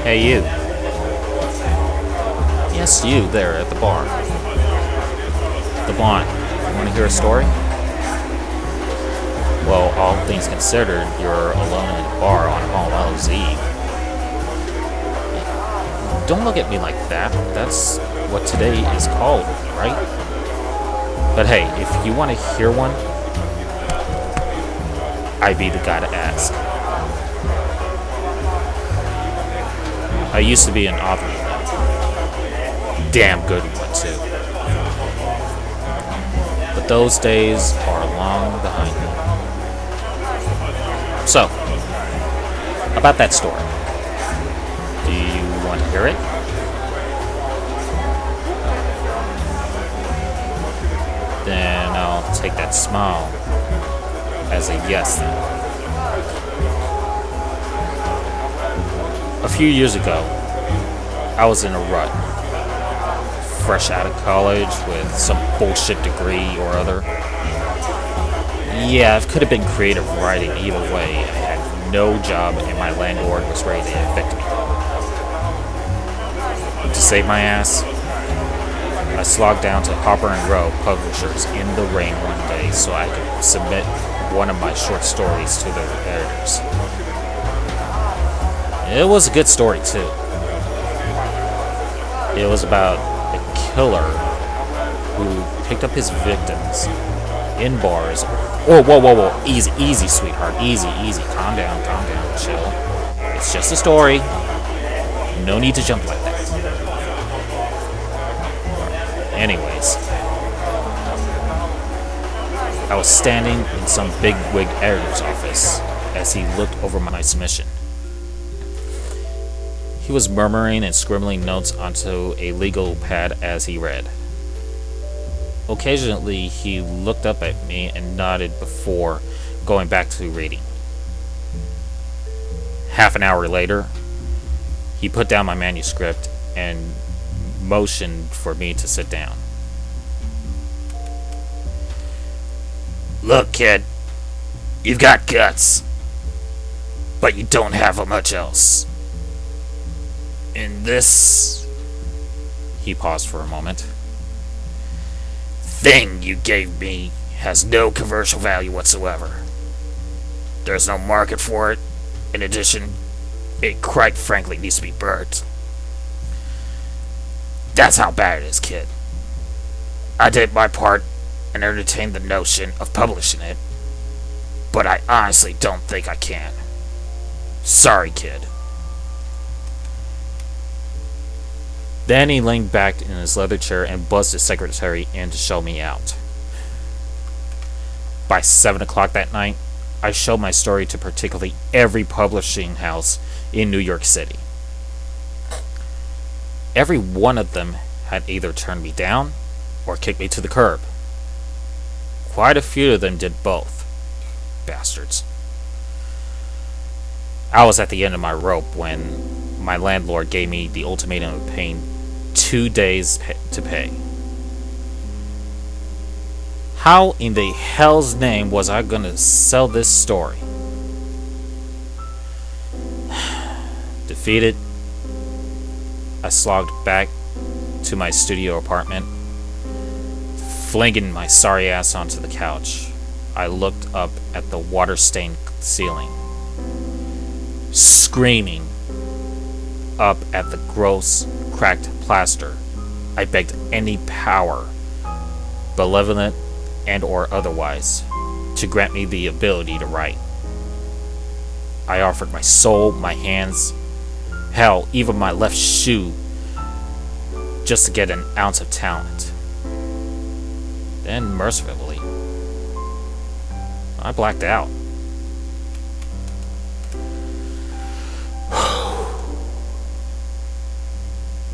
Hey, you. Yes, you there at the bar. The blonde. You want to hear a story? Well, all things considered, you're alone in a bar on All Hallows Eve. Don't look at me like that. That's what today is called, right? But hey, if you want to hear one, I'd be the guy to ask. I used to be an author. Damn good one, too. But those days are long behind me. So, about that story. Do you want to hear it? Then I'll take that smile as a yes then. A few years ago, I was in a rut. Fresh out of college with some bullshit degree or other. Yeah, it could have been creative writing either way. I had no job and my landlord was ready to evict me. To save my ass, I slogged down to Harper & Row Publishers in the rain one day so I could submit one of my short stories to their editors. It was a good story, too. It was about a killer who picked up his victims in bars. Oh, whoa. Easy, sweetheart. Easy. Calm down, chill. It's just a story. No need to jump like that. Anyways, I was standing in some big-wig editor's office as he looked over my submission. He was murmuring and scribbling notes onto a legal pad as he read. Occasionally, he looked up at me and nodded before going back to reading. Half an hour later, he put down my manuscript and motioned for me to sit down. Look, kid, you've got guts, but you don't have much else. In this, he paused for a moment, thing you gave me has no commercial value whatsoever. There's no market for it. In addition, it quite frankly needs to be burnt. That's how bad it is, kid. I did my part and entertained the notion of publishing it, but I honestly don't think I can. Sorry, kid. Then he leaned back in his leather chair and buzzed his secretary in to show me out. By 7 o'clock that night, I showed my story to practically every publishing house in New York City. Every one of them had either turned me down or kicked me to the curb. Quite a few of them did both. Bastards. I was at the end of my rope when my landlord gave me the ultimatum of paying 2 days to pay. How in the hell's name was I gonna sell this story? Defeated, I slogged back to my studio apartment, flinging my sorry ass onto the couch. I looked up at the water-stained ceiling, screaming up at the gross, cracked plaster. I begged any power, benevolent and or otherwise, to grant me the ability to write. I offered my soul, my hands, hell, even my left shoe, just to get an ounce of talent. Then, mercifully, I blacked out.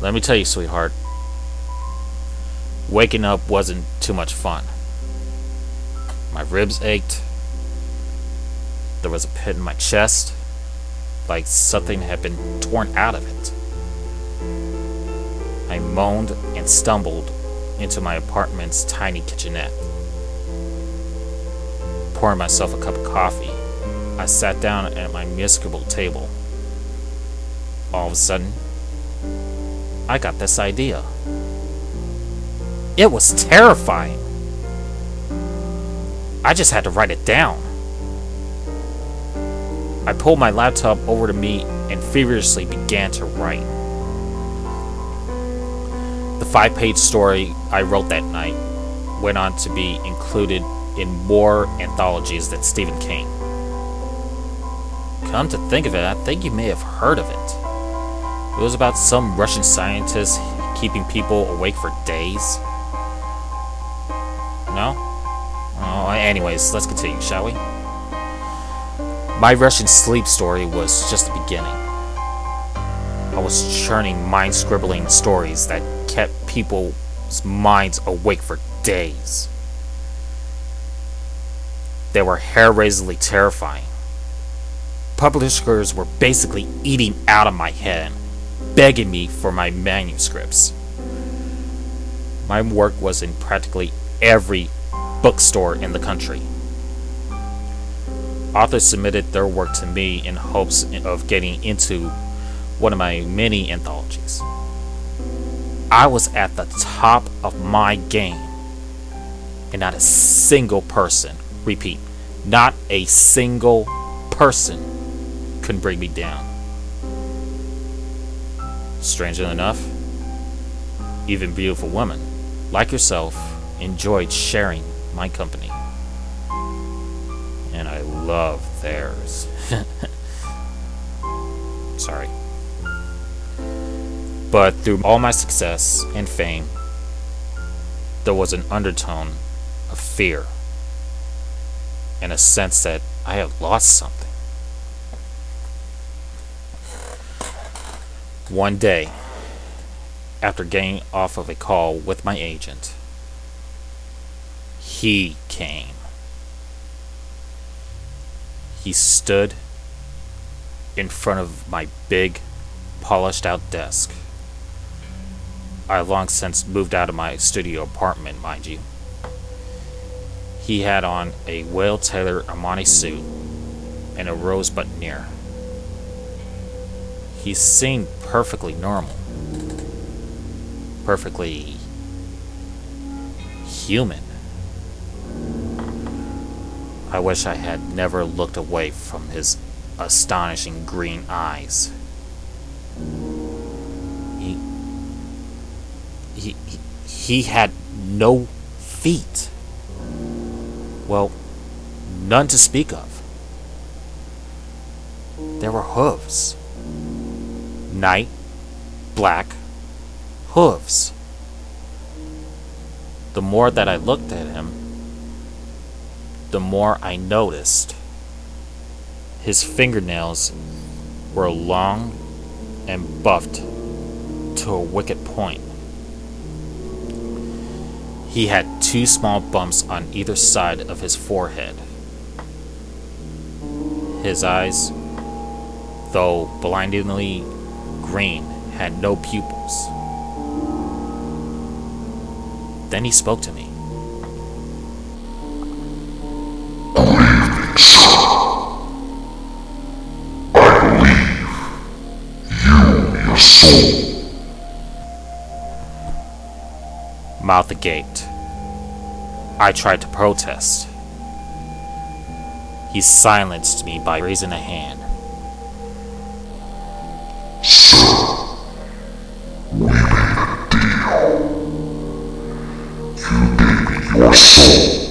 Let me tell you, sweetheart, waking up wasn't too much fun. My ribs ached. There was a pit in my chest, like something had been torn out of it. I moaned and stumbled into my apartment's tiny kitchenette. Pouring myself a cup of coffee, I sat down at my miserable table. all of a sudden, I got this idea. It was terrifying. I just had to write it down. I pulled my laptop over to me and feverishly began to write. The 5-page story I wrote that night went on to be included in more anthologies than Stephen King. Come to think of it, I think you may have heard of it. It was about some Russian scientist keeping people awake for days. No? Oh, anyways, let's continue, shall we? My Russian sleep story was just the beginning. I was churning mind-scribbling stories that kept people's minds awake for days. They were hair-raisingly terrifying. Publishers were basically eating out of my head, begging me for my manuscripts. My work was in practically every bookstore in the country. Authors submitted their work to me in hopes of getting into one of my many anthologies. I was at the top of my game, and not a single person, repeat, not a single person could bring me down. Strangely enough, even beautiful women, like yourself, enjoyed sharing my company. And I love theirs. Sorry. But through all my success and fame, there was an undertone of fear and a sense that I had lost something. One day, after getting off of a call with my agent, he came. He stood in front of my big, polished out desk. I long since moved out of my studio apartment, mind you. He had on a well-tailored Armani suit and a rose buttonniere. He seemed perfectly normal. Perfectly human. I wish I had never looked away from his astonishing green eyes. He had no feet. Well, none to speak of. There were hooves. Night, black hooves. The more that I looked at him, the more I noticed his fingernails were long and buffed to a wicked point. He had 2 small bumps on either side of his forehead. His eyes, though blindingly green, had no pupils. Then he spoke to me. Mouth agape. I tried to protest. He silenced me by raising a hand. Sir, we made a deal. You gave me your soul,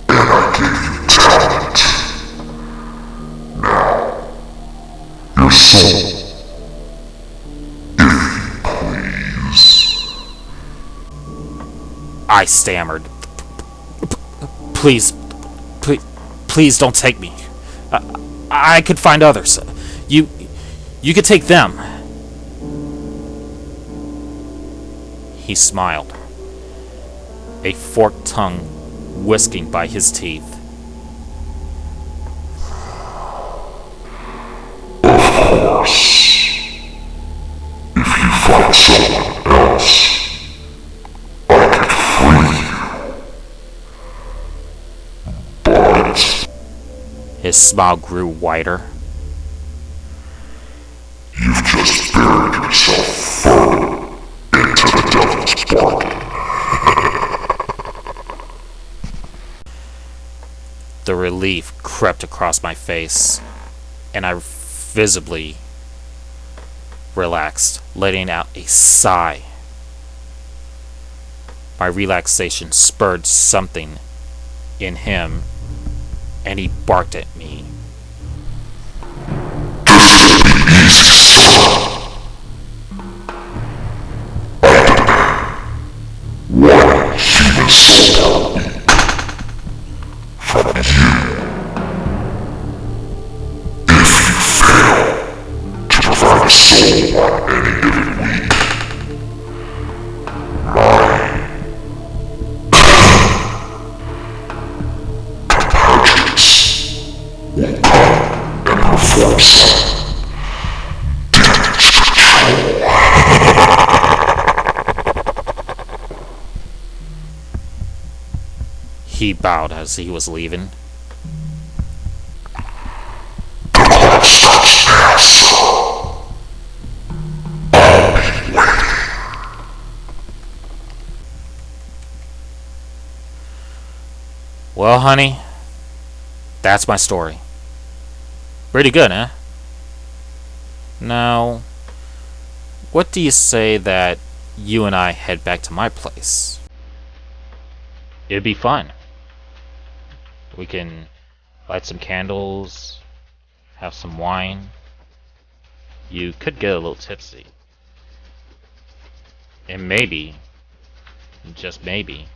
and I gave you talent. Now, your soul, if you please. I stammered. Please don't take me. I could find others. You could take them. He smiled, a forked tongue whisking by his teeth. Of course. If you find someone else, I could free you. But His smile grew wider. relief crept across my face, and I visibly relaxed, letting out a sigh. My relaxation spurred something in him, and he barked at me. One human soul from you. If you fail to provide a soul on any given week, my compatriots will come and perform some damage control. He bowed as he was leaving. The clock stops now, sir. I'll be waiting. Well, honey, that's my story. Pretty good, eh? Now, what do you say that you and I head back to my place? It'd be fun. We can light some candles, have some wine. You could get a little tipsy. And maybe, just maybe,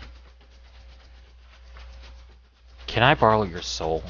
can I borrow your soul?